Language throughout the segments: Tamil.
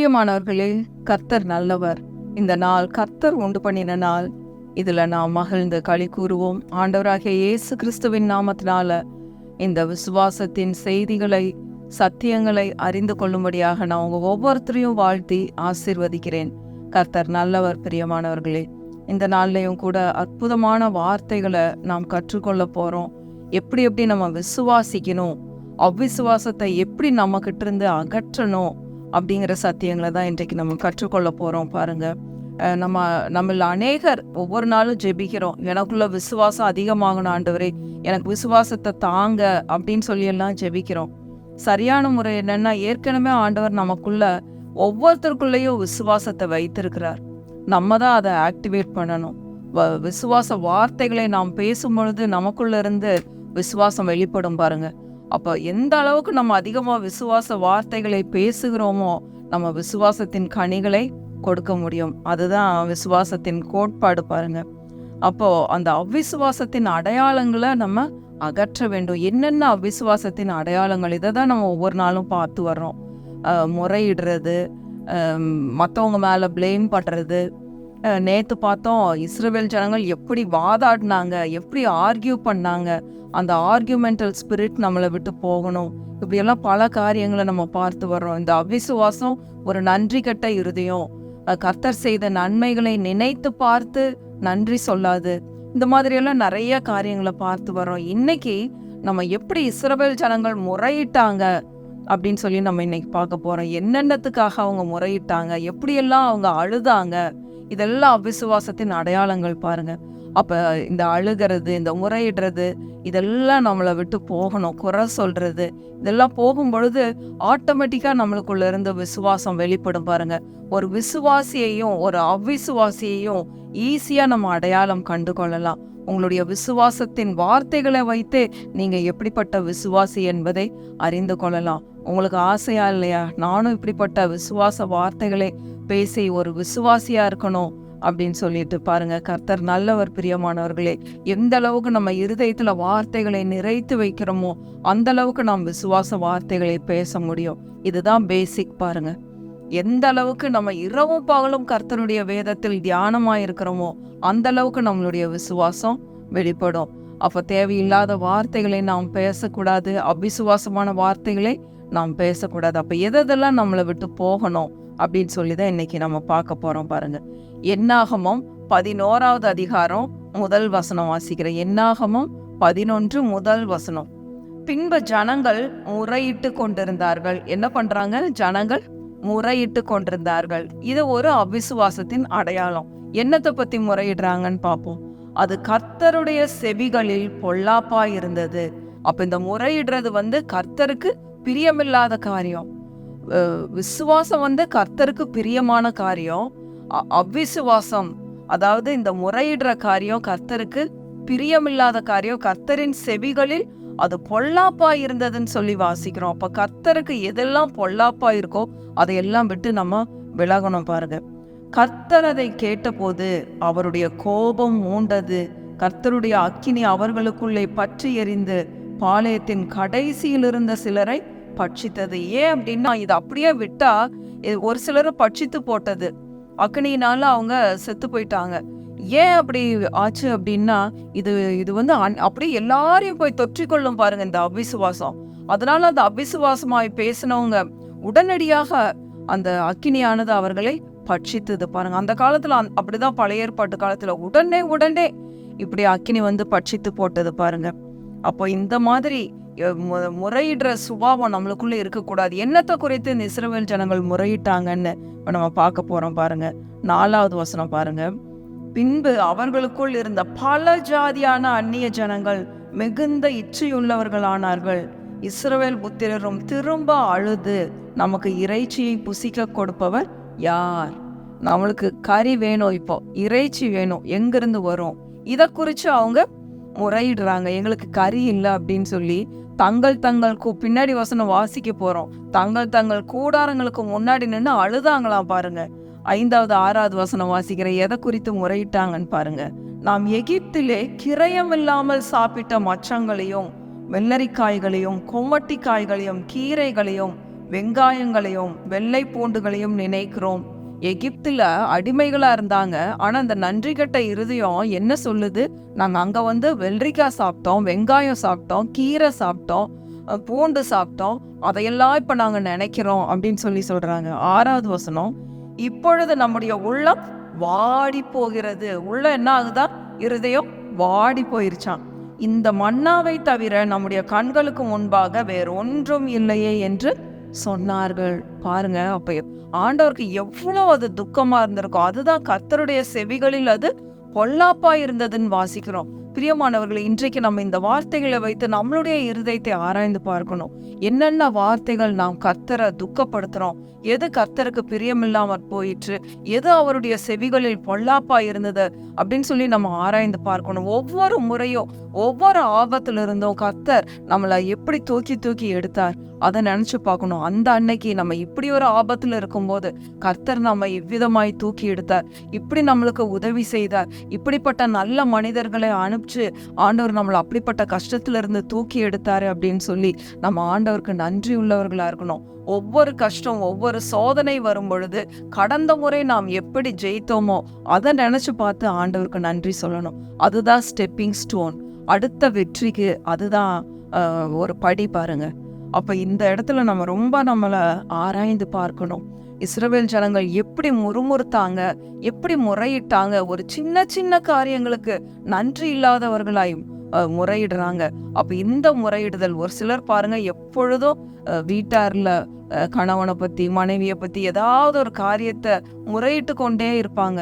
பிரியமானவர்களே, கர்த்தர் நல்லவர். இந்த நாள் கர்த்தர் உண்டு பண்ணின நாள். இதில் நாம் மகிழ்ந்து களி கூறுவோம். ஆண்டவராகிய இயேசு கிறிஸ்துவின் நாமத்தினால இந்த விசுவாசத்தின் செய்திகளை, சத்தியங்களை அறிந்து கொள்ளும்படியாக நான் உங்கள் ஒவ்வொருத்தரையும் வாழ்த்தி ஆசீர்வதிக்கிறேன். கர்த்தர் நல்லவர். பிரியமானவர்களே, இந்த நாள்லையும் கூட அற்புதமான வார்த்தைகளை நாம் கற்றுக்கொள்ள போகிறோம். எப்படி நம்ம விசுவாசிக்கணும், அவ்விசுவாசத்தை எப்படி நம்மக்கிட்ட இருந்து அகற்றணும் அப்படிங்கிற சத்தியங்களை தான் இன்றைக்கு நம்ம கற்றுக்கொள்ள போகிறோம். பாருங்கள், நம்மள அநேகர் ஒவ்வொரு நாளும் ஜெபிக்கிறோம், எனக்குள்ள விசுவாசம் அதிகமாகணும் ஆண்டவரே, எனக்கு விசுவாசத்தை தாங்க அப்படின்னு சொல்லியெல்லாம் ஜெபிக்கிறோம். சரியான முறை என்னென்னா, ஏற்கனவே ஆண்டவர் நமக்குள்ள ஒவ்வொருத்தருக்குள்ளேயும் விசுவாசத்தை வைத்திருக்கிறார். நம்ம தான் அதை ஆக்டிவேட் பண்ணணும். விசுவாச வார்த்தைகளை நாம் பேசும் பொழுது நமக்குள்ள இருந்து விசுவாசம் வெளிப்படும். பாருங்க, அப்போ எந்த அளவுக்கு நம்ம அதிகமாக விசுவாச வார்த்தைகளை பேசுகிறோமோ நம்ம விசுவாசத்தின் கனிகளை கொடுக்க முடியும். அதுதான் விசுவாசத்தின் கோட்பாடு. பாருங்க, அப்போ அந்த அவ்விசுவாசத்தின் அடையாளங்களை நம்ம அகற்ற வேண்டும். என்னென்ன அவ்விசுவாசத்தின் அடையாளங்கள், இதை தான் நம்ம ஒவ்வொரு நாளும் பார்த்து வர்றோம். முறையிடுறது, மற்றவங்க மேலே பிளேம் பண்ணுறது. நேற்று பார்த்தோம், இஸ்ரவேல் ஜனங்கள் எப்படி வாதாடினாங்க, எப்படி ஆர்கியூ பண்ணாங்க. அந்த ஆர்கியூமெண்டல் ஸ்பிரிட் நம்மளை விட்டு போகணும். இப்படியெல்லாம் பல காரியங்களை நம்ம பார்த்து வர்றோம். இந்த அவிசுவாசம் ஒரு நன்றி கெட்ட இருதயம், கர்த்தர் செய்த நன்மைகளை நினைத்து பார்த்து நன்றி சொல்லாது. இந்த மாதிரியெல்லாம் நிறைய காரியங்களை பார்த்து வர்றோம். இன்னைக்கு நம்ம எப்படி இஸ்ரவேல் ஜனங்கள் முறையிட்டாங்க அப்படின்னு சொல்லி நம்ம இன்னைக்கு பார்க்க போறோம். என்னென்னத்துக்காக அவங்க முறையிட்டாங்க, எப்படியெல்லாம் அவங்க அழுதாங்க, இதெல்லாம் அவிசுவாசத்தின் அடையாளங்கள். பாருங்க, அப்போ இந்த அழுகிறது, இந்த முறையிடுறது, இதெல்லாம் நம்மளை விட்டு போகணும். குறை சொல்றது, இதெல்லாம் போகும் பொழுது ஆட்டோமேட்டிக்காக நம்மளுக்குள்ள இருந்து விசுவாசம் வெளிப்படும். பாருங்க, ஒரு விசுவாசியையும் ஒரு அவ்விசுவாசியையும் ஈஸியாக நம்ம அடையாளம் கண்டு கொள்ளலாம். உங்களுடைய விசுவாசத்தின் வார்த்தைகளை வைத்து நீங்கள் எப்படிப்பட்ட விசுவாசி என்பதை அறிந்து கொள்ளலாம். உங்களுக்கு ஆசையா இல்லையா, நானும் இப்படிப்பட்ட விசுவாச வார்த்தைகளை பேசி ஒரு விசுவாசியா இருக்கணும் அப்படின்னு சொல்லிட்டு. பாருங்க, கர்த்தர் நல்லவர். பிரியமானவர்களே, எந்த அளவுக்கு நம்ம இருதயத்துல வார்த்தைகளை நிறைத்து வைக்கிறோமோ அந்த அளவுக்கு நாம் விசுவாச வார்த்தைகளை பேச முடியும். இதுதான் பேசிக். பாருங்க, எந்த அளவுக்கு நம்ம இரவும் பகலும் கர்த்தருடைய வேதத்தில் தியானமா இருக்கிறோமோ அந்த அளவுக்கு நம்மளுடைய விசுவாசம் வெளிப்படும். அப்ப தேவையில்லாத வார்த்தைகளை நாம் பேசக்கூடாது, அவிசுவாசமான வார்த்தைகளை நாம் பேசக்கூடாது. அப்ப எதெல்லாம் நம்மளை விட்டு போகணும் அப்படின்னு சொல்லிதான் இன்னைக்கு நம்ம பார்க்க போறோம். பாருங்க, என்னாகமம் 11வது அதிகாரம் முதல் வசனம் வாசிக்கிறேன். என்னாகமம் 11 முதல் வசனம். பின்பு ஜனங்கள் முறையிட்டு கொண்டிருந்தார்கள். என்ன பண்றாங்க? ஜனங்கள் முறையிட்டு கொண்டிருந்தார்கள். இது ஒரு அவிசுவாசத்தின் அடையாளம். என்னத்தை பத்தி முறையிடுறாங்கன்னு பார்ப்போம். அது கர்த்தருடைய செவிகளில் பொல்லாப்பா இருந்தது. அப்ப இந்த முறையிடுறது கர்த்தருக்கு பிரியமில்லாத காரியம். விசுவாசம் கர்த்தருக்கு பிரியமான காரியம். அவ்விசுவாசம், அதாவது இந்த முறையிடுற காரியம் கர்த்தருக்கு பிரியமில்லாத காரியம். கர்த்தரின் செவிகளில் அது பொல்லாப்பா இருந்ததுன்னு சொல்லி வாசிக்கிறோம். அப்ப கர்த்தருக்கு எதெல்லாம் பொல்லாப்பா இருக்கோ அதையெல்லாம் விட்டு நம்ம விலகணும். பாருங்க, கர்த்தர் அதை கேட்டபோது அவருடைய கோபம் மூண்டது. கர்த்தருடைய அக்கினி அவர்களுக்குள்ளே பற்றி எரிந்து பாளையத்தின் கடைசியில் இருந்த சிலரை பட்சித்தது. ஏன் அப்படின்னா, இது அப்படியே விட்டா ஒரு சிலரை பட்சித்து போட்டது. அக்னியினால அவங்க செத்து போயிட்டாங்க. ஏன் அப்படி ஆச்சு அப்படின்னா, இது அப்படியே எல்லாரையும் போய் தொற்றிக்கொள்ளும். பாருங்க, இந்த அவிசுவாசம். அதனால அந்த அவிசுவாசமாய் பேசினவங்க உடனடியாக அந்த அக்கினியானது அவர்களை பட்சித்தது. பாருங்க, அந்த காலத்துல அப்படிதான், பழைய ஏற்பாட்டு காலத்துல உடனே இப்படி அக்கினி பட்சித்து போட்டது. பாருங்க, அப்போ இந்த மாதிரி முறையிடுற சுபாவம் நம்மளுக்குள்ள இருக்கக்கூடாது. என்னத்தை குறித்து இந்த இஸ்ரவேல் ஜனங்கள் முறையிட்டாங்கன்னு நம்ம பார்க்க போறோம். பாருங்க, 4வது வசனம் பாருங்க. பின்பு அவர்களுக்குள் இருந்த பல ஜாதியான அந்நிய ஜனங்கள் மிகுந்த இச்சையுள்ளவர்களானார்கள். இஸ்ரவேல் புத்திரரும் திரும்ப அழுது, நமக்கு இறைச்சியை புசிக்க கொடுப்பவர் யார்? நம்மளுக்கு கறி வேணும், இப்போ இறைச்சி வேணும், எங்கிருந்து வரும்? இதை குறித்து அவங்க முறையிடுறாங்க. எங்களுக்கு கறி இல்லை அப்படின்னு சொல்லி தங்கள் பின்னாடி வசனம் வாசிக்க போறோம். தங்கள் கூடாரங்களுக்கு முன்னாடி நின்று அழுதாங்களாம். பாருங்க, 5வது 6வது வசனம் வாசிக்கிற. எதை குறித்து முறையிட்டாங்கன்னு பாருங்க. நாம் எகிப்திலே கிரயம் இல்லாமல் சாப்பிட்ட மச்சங்களையும் வெள்ளரிக்காய்களையும் கொம்மட்டிக்காய்களையும் கீரைகளையும் வெங்காயங்களையும் வெள்ளை பூண்டுகளையும் நினைக்கிறோம். எகிப்துல அடிமைகளா இருந்தாங்க. ஆனா அந்த நன்றி கெட்ட இருதயம் என்ன சொல்லுது? நாங்க அங்க வெள்ளரிக்காய் சாப்பிட்டோம், வெங்காயம் சாப்பிட்டோம், கீரை சாப்பிட்டோம், பூண்டு சாப்பிட்டோம், அதையெல்லாம் இப்ப நாங்க நினைக்கிறோம் அப்படின்னு சொல்றாங்க. 6வது வசனம், இப்பொழுது நம்முடைய உள்ளம் வாடி போகிறது. உள்ள என்ன ஆகுதா? இருதயம் வாடி போயிருச்சான். இந்த மன்னாவை தவிர நம்முடைய கண்களுக்கு முன்பாக வேறொன்றும் இல்லையே என்று சொன்னார்கள். பாருங்க, அப்ப ஆண்டவருக்கு எவ்வளவு அது துக்கமா இருந்திருக்கும். அதுதான் கர்த்தருடைய செவிகளில் அது பொல்லாப்பா இருந்ததுன்னு வாசிக்கிறோம். பிரியமானவர்களை, இன்றைக்கு நம்ம இந்த வார்த்தைகளை வைத்து நம்மளுடைய இருதயத்தை ஆராய்ந்து பார்க்கணும். என்னென்ன வார்த்தைகள் நாம் கர்த்தரை துக்கப்படுத்துறோம், எது கர்த்தருக்கு பிரியமில்லாமற் போயிற்று, எது அவருடைய செவிகளில் பொல்லாப்பா இருந்தது அப்படின்னு நம்ம ஆராய்ந்து பார்க்கணும். ஒவ்வொரு முறையும் ஒவ்வொரு ஆபத்துல இருந்தும் கர்த்தர் நம்மளை எப்படி தூக்கி தூக்கி எடுத்தார் அதை நினைச்சு பார்க்கணும். அந்த அன்னைக்கு நம்ம இப்படி ஒரு ஆபத்துல இருக்கும்போது கர்த்தர் நம்ம இவ்விதமாய் தூக்கி எடுத்தார், இப்படி நம்மளுக்கு உதவி செய்தார், இப்படிப்பட்ட நல்ல மனிதர்களை அனுப்பிச்சு ஆண்டவர் நம்மளை அப்படிப்பட்ட கஷ்டத்துல இருந்து தூக்கி எடுத்தாரு அப்படின்னு நம்ம ஆண்டவருக்கு நன்றி உள்ளவர்களா இருக்கணும். ஒவ்வொரு கஷ்டம், ஒவ்வொரு சோதனை வரும் பொழுது கடந்த முறை நாம் எப்படி ஜெயித்தோமோ அதை நினைச்சு பார்த்து ஆண்டவருக்கு நன்றி சொல்லணும். அதுதான் ஸ்டெப்பிங் ஸ்டோன், அடுத்த வெற்றிக்கு அதுதான் ஒரு படி. பாருங்க, அப்ப இந்த இடத்துல நம்ம ரொம்ப நம்மளை ஆராய்ந்து பார்க்கணும். இஸ்ரவேல் ஜனங்கள் எப்படி முறுமுறுத்தாங்க, எப்படி முறையிட்டாங்க, ஒரு சின்ன சின்ன காரியங்களுக்கு நன்றி இல்லாதவர்களாயும் முறையிடுறாங்க. அப்ப இந்த முறையிடுதல், ஒரு சிலர் பாருங்க எப்பொழுதும் வீட்டார்ல கணவனை பத்தி மனைவியை பத்தி ஏதாவது ஒரு காரியத்தை முறையிட்டு கொண்டே இருப்பாங்க.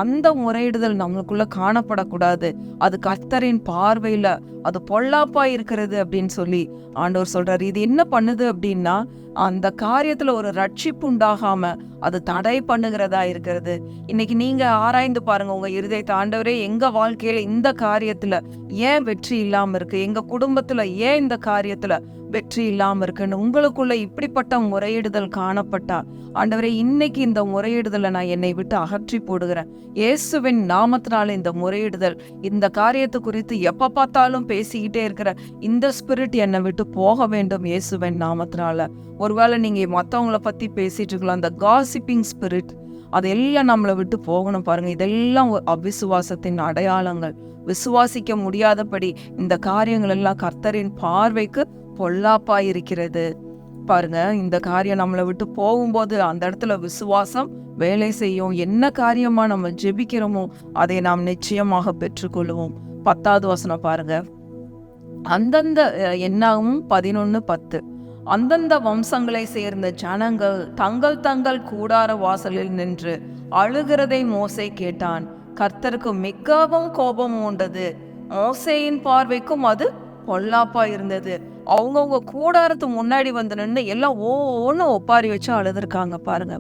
அந்த முறையிடுதல் நம்மளுக்குள்ள காணப்படக்கூடாது. அது கர்த்தரின் பார்வையில அது பொல்லாப்பா இருக்கிறது அப்படின்னு ஆண்டவர் சொல்றாரு. இது என்ன பண்ணுது அப்படின்னா, அந்த காரியத்துல ஒரு ரட்சிப்பு உண்டாகாம அது தடை பண்ணுகிறதா இருக்கிறது. இன்னைக்கு நீங்க ஆராய்ந்து பாருங்க உங்க இருதயத்தை. ஆண்டவரே, எங்க வாழ்க்கையில இந்த காரியத்துல ஏன் வெற்றி இல்லாம இருக்கு, எங்க குடும்பத்துல ஏன் இந்த காரியத்துல வெற்றி இல்லாம இருக்குன்னு உங்களுக்குள்ள இப்படிப்பட்ட முறையிடுதல் காணப்பட்டா, ஆண்டவரே, இன்னைக்கு இந்த முறையிடுதலை நான் என்னை விட்டு அகற்றி போடுகிறேன். இயேசுவின் நாமத்தினால இந்த முறையிடுதல், இந்த காரியத்தை குறித்து எப்ப பார்த்தாலும் பேசிக்கிட்டே இருக்கிற இந்த ஸ்பிரிட் என்னை விட்டு போக வேண்டும் இயேசுவின் நாமத்தினால. ஒருவேளை நீங்க மற்றவங்கள பத்தி பேசிட்டு இருக்கலாம், அந்த காசிப்பிங் ஸ்பிரிட், அதெல்லாம் நம்மளை விட்டு போகணும். பாருங்க, இதெல்லாம் அவிசுவாசத்தின் அடையாளங்கள். விசுவாசிக்க முடியாதபடி இந்த காரியங்கள் எல்லாம் கர்த்தரின் பார்வைக்கு பொல்லாப்பா இருக்கிறது. பாருங்க, இந்த காரியம் நம்மளை விட்டு போகும்போது அந்த இடத்துல விசுவாசம் வேலை செய்யும். என்ன காரியமா நம்ம ஜெபிக்கிறோமோ அதை நாம் நிச்சயமாக பெற்றுக்கொள்வோம். 10வது வசனம் பாருங்க, அந்தந்த என்னாகும் 11:10, அந்தந்த வம்சங்களை சேர்ந்த ஜனங்கள் தங்கள் தங்கள் கூடார வாசலில் நின்று அழுகிறதை மோசே கேட்டான். கர்த்தருக்கு மிகவும் கோபம் உண்டது, மோசேயின் பார்வைக்கும் அது பொல்லாப்பா இருந்தது. அவங்கவுங்க கூடாரத்து முன்னாடி நின்று எல்லாம் ஒன்று ஒப்பாரி வச்சு அழுதுருக்காங்க. பாருங்க,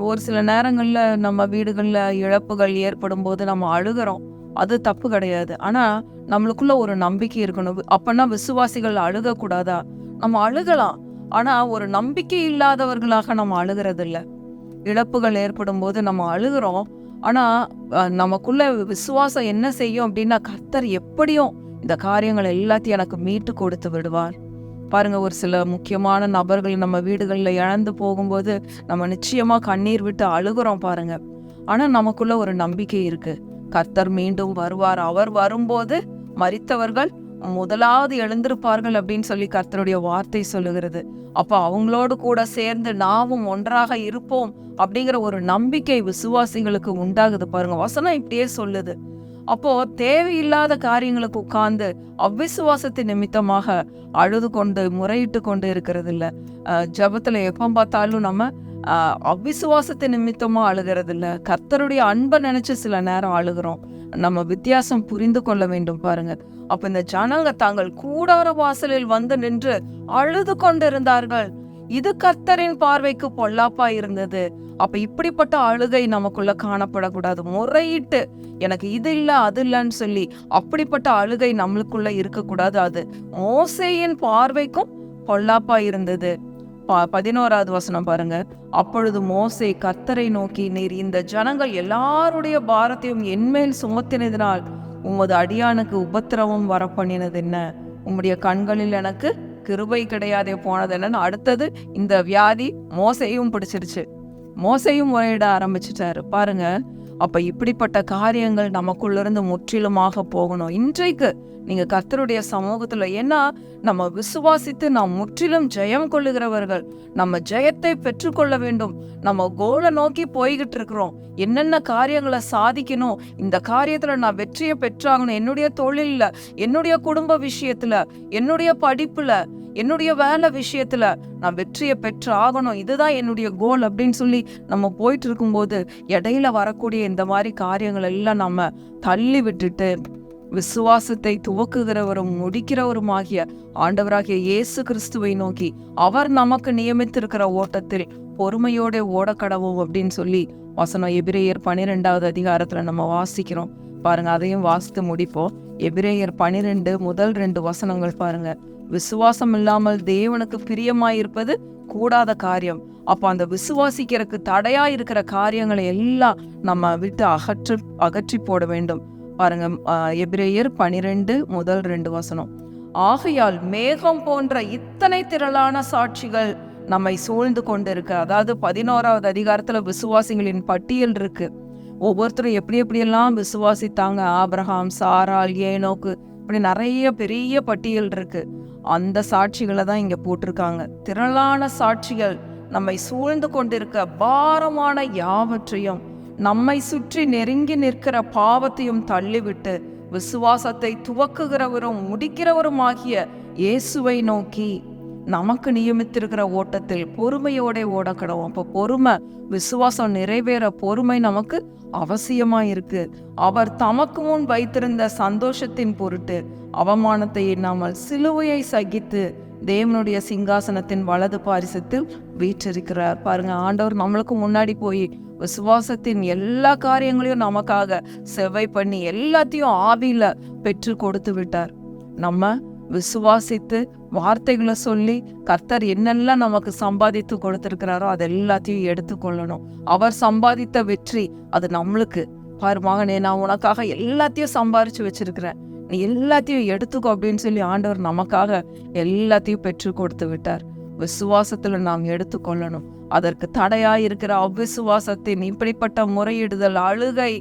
ஒரு சில நேரங்கள்ல நம்ம வீடுகள்ல இழப்புகள் ஏற்படும் போது நம்ம அழுகிறோம், அது தப்பு கிடையாது. ஆனா நம்மளுக்குள்ள ஒரு நம்பிக்கை இருக்கணும். அப்பன்னா விசுவாசிகள் அழுகக்கூடாதா? நம்ம அழுகலாம், ஆனா ஒரு நம்பிக்கை இல்லாதவர்களாக நம்ம அழுகிறது இல்ல. இழப்புகள் ஏற்படும் போது நம்ம அழுகிறோம், ஆனா நமக்குள்ள விசுவாசம் என்ன செய்யும் அப்படின்னா, கர்த்தர் எப்படியும் இந்த காரியங்கள் எல்லாத்தையும் எனக்கு மீட்டு கொடுத்து விடுவார். பாருங்க, ஒரு சில முக்கியமான நபர்கள் நம்ம வீடுகளில் இழந்து போகும்போது நம்ம நிச்சயமா கண்ணீர் விட்டு அழுகிறோம் பாருங்க. ஆனா நமக்குள்ள ஒரு நம்பிக்கை இருக்கு, கர்த்தர் மீண்டும் வருவார். அவர் வரும்போது மரித்தவர்கள் முதலாவது எழுந்திருப்பார்கள் அப்படின்னு கர்த்தருடைய வார்த்தை சொல்லுகிறது. அப்ப அவங்களோடு கூட சேர்ந்து நாமும் ஒன்றாக இருப்போம் அப்படிங்கிற ஒரு நம்பிக்கை விசுவாசிகளுக்கு உண்டாகுது. பாருங்க, வசனம் இப்படியே சொல்லுது. அப்போ தேவையில்லாத காரியங்களுக்கு உட்கார்ந்து அவ்விசுவாசத்தின் நிமித்தமாக அழுது கொண்டு முறையிட்டு கொண்டு இருக்கிறது இல்ல. ஜபத்துல எப்ப பார்த்தாலும் நம்ம அவ்விசுவாசத்தின் நிமித்தமா அழுகிறது இல்ல, கர்த்தருடைய அன்பை நினைச்சு சில நேரம் அழுகிறோம். நம்ம வித்தியாசம் புரிந்து கொள்ள வேண்டும். பாருங்க, அப்ப இந்த ஜனங்க தாங்கள் கூடார வாசலில் நின்று அழுது கொண்டிருந்தார்கள். இது கர்த்தரின் பார்வைக்கு பொல்லாப்பா இருந்தது. அப்ப இப்படிப்பட்ட அழுகை நமக்குள்ள காணப்படக்கூடாது. முறையிட்டு எனக்கு இது இல்ல அது இல்லன்னு அப்படிப்பட்ட அழுகை நம்மளுக்குள்ள இருக்கக்கூடாது. அது மோசேயின் பார்வைக்கும் பொல்லாப்பா இருந்தது. 11வது வசனம் பாருங்க, அப்பொழுது மோசே கர்த்தரை நோக்கி, நீர் இந்த ஜனங்கள் எல்லாருடைய பாரத்தையும் என்மேல் சுமத்தினதினால் உமது அடியானுக்கு உபத்திரவம் வரப்பண்ணினது என்ன? உம்முடைய கண்களில் எனக்கு கிருபை கிடையாதே போனது என்னன்னு அடுத்தது இந்த வியாதி மோசையும் பிடிச்சிருச்சு. மோசையும் முறையிட ஆரம்பிச்சிட்டாரு பாருங்க. அப்ப இப்படிப்பட்ட காரியங்கள் நமக்குள்ள இருந்து முற்றிலுமாக போகணும். இன்றைக்கு நீங்க கர்த்தருடைய சமூகத்துல, ஏன்னா நம்ம விசுவாசித்து நாம் முற்றிலும் ஜெயம் கொள்ளுகிறவர்கள். நம்ம ஜெயத்தை பெற்றுக்கொள்ள வேண்டும். நம்ம கோலை நோக்கி போய்கிட்டு இருக்கிறோம். என்னென்ன காரியங்களை சாதிக்கணும், இந்த காரியத்துல நான் வெற்றியை பெற்றாகணும். என்னுடைய தொழில்ல, என்னுடைய குடும்ப விஷயத்துல, என்னுடைய படிப்புல, என்னுடைய வேலை விஷயத்துல நான் வெற்றியை பெற்று ஆகணும், இதுதான் என்னுடைய கோல் அப்படின்னு சொல்லி நம்ம போயிட்டு இருக்கும்போது இடையில வரக்கூடிய இந்த மாதிரி காரியங்கள் எல்லாம் நம்ம தள்ளி விட்டுட்டு விசுவாசத்தை துவக்குகிறவரும் முடிக்கிறவருமாகிய ஆண்டவராகிய இயேசு கிறிஸ்துவை நோக்கி அவர் நமக்கு நியமித்திருக்கிற ஓட்டத்தில் பொறுமையோட ஓடக்கடவும் அப்படின்னு சொல்லி வசனம் எபிரேயர் 12வது அதிகாரத்துல நம்ம வாசிக்கிறோம் பாருங்க. அதையும் வாசித்து முடிப்போம். எபிரேயர் 12 முதல் 2 வசனங்கள் பாருங்க. விசுவாசம் இல்லாமல் தேவனுக்கு பிரியமாயிருப்பது கூடாத காரியம். அப்ப அந்த விசுவாசிக்கிறதுக்கு தடையா இருக்கிற காரியங்களை எல்லாம் நம்ம விட்டு அகற்றி போட வேண்டும் பாருங்க. எபிரேயர் 12 முதல் 2 வசனம். ஆகையால் மேகம் போன்ற இத்தனை திரளான சாட்சிகள் நம்மை சூழ்ந்து கொண்டிருக்க, அதாவது 11வது அதிகாரத்துல விசுவாசிகளின் பட்டியல் இருக்கு. ஒவ்வொருத்தரும் எப்படி எப்படியெல்லாம் விசுவாசித்தாங்க, ஆபிரகாம், சாராள், ஏனோக்கு, இப்படி நிறைய பெரிய பட்டியல் இருக்கு. அந்த சாட்சிகளை தான் இங்க போட்டிருக்காங்க. திரளான சாட்சிகள் நம்மை சூழ்ந்து கொண்டிருக்க, பாரமான யாவற்றையும், நம்மை சுற்றி நெருங்கி நிற்கிற பாவத்தையும் தள்ளிவிட்டு விசுவாசத்தை துவக்குகிறவரும் முடிக்கிறவருமாகிய இயேசுவை நோக்கி நமக்கு நியமித்திருக்கிற ஓட்டத்தில் பொறுமையோட ஓடக்கடவும். அப்போ பொறுமை, விசுவாசம் நிறைவேற பொறுமை நமக்கு அவசியமா இருக்கு. அவர் தமக்கு முன் வைத்திருந்த சந்தோஷத்தின் பொருட்டு அவமானத்தை எண்ணாமல் சிலுவையை சகித்து தேவனுடைய சிங்காசனத்தின் வலது பாரிசத்தில் வீற்றிருக்கிறார் பாருங்க. ஆண்டவர் நம்மளுக்கு முன்னாடி போய் விசுவாசத்தின் எல்லா காரியங்களையும் நமக்காக செவ்வை பண்ணி எல்லாத்தையும் ஆவியில பெற்று கொடுத்து விட்டார். நம்ம விசுவாசித்து வார்த்தைகளை சொல்லி கர்த்தர் என்னெல்லாம் நமக்கு சம்பாதித்து கொடுத்திருக்கிறாரோ அது எல்லாத்தையும் எடுத்துக்கொள்ளணும். அவர் சம்பாதித்த வெற்றி அது நம்மளுக்கு. பாரு மகனே, நான் உனக்காக எல்லாத்தையும் சம்பாரிச்சு வச்சிருக்கிறேன், நீ எல்லாத்தையும் எடுத்துக்கோ அப்படின்னு சொல்லி ஆண்டவர் நமக்காக எல்லாத்தையும் பெற்று கொடுத்து விட்டார். விசுவாசத்துல நாம் எடுத்துக்கொள்ளணும். அதற்கு தடையாயிருக்கிற அவ்விசுவாசத்தின் இப்படிப்பட்ட முறையிடுதல், அழுகை,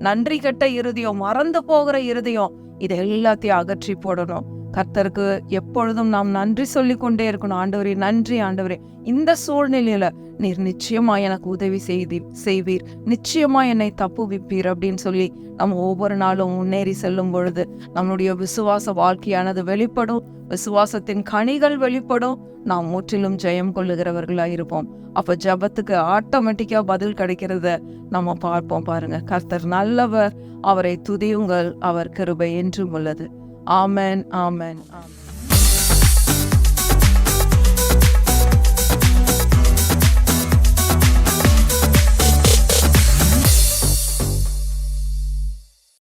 நன்றி கெட்ட இருதயம், மறந்து போகிற இருதயம், இது எல்லாத்தையும் அகற்றி போடணும். கர்த்தருக்கு எப்பொழுதும் நாம் நன்றி சொல்லி கொண்டே இருக்கணும். ஆண்டவரே நன்றி ஆண்டவரே, இந்த சூழ்நிலையில நீர் நிச்சயமா எனக்கு உதவி செய்வீர், நிச்சயமா என்னை தப்புவிப்பீர் அப்படின்னு சொல்லி நம்ம ஒவ்வொரு நாளும் முன்னேறி செல்லும் பொழுது நம்மளுடைய விசுவாச வாழ்க்கையானது வெளிப்படும். விசுவாசத்தின் கனிகள் வெளிப்படும். நாம் முற்றிலும் ஜெயம் கொள்ளுகிறவர்களாக இருப்போம். அப்ப ஜபத்துக்கு ஆட்டோமேட்டிக்கா பதில் கிடைக்கிறத நம்ம பார்ப்போம் பாருங்க. கர்த்தர் நல்லவர், அவரை துதியுங்கள், அவர் கிருபை என்றும் உள்ளது. ஆமென், ஆமென், ஆமென்.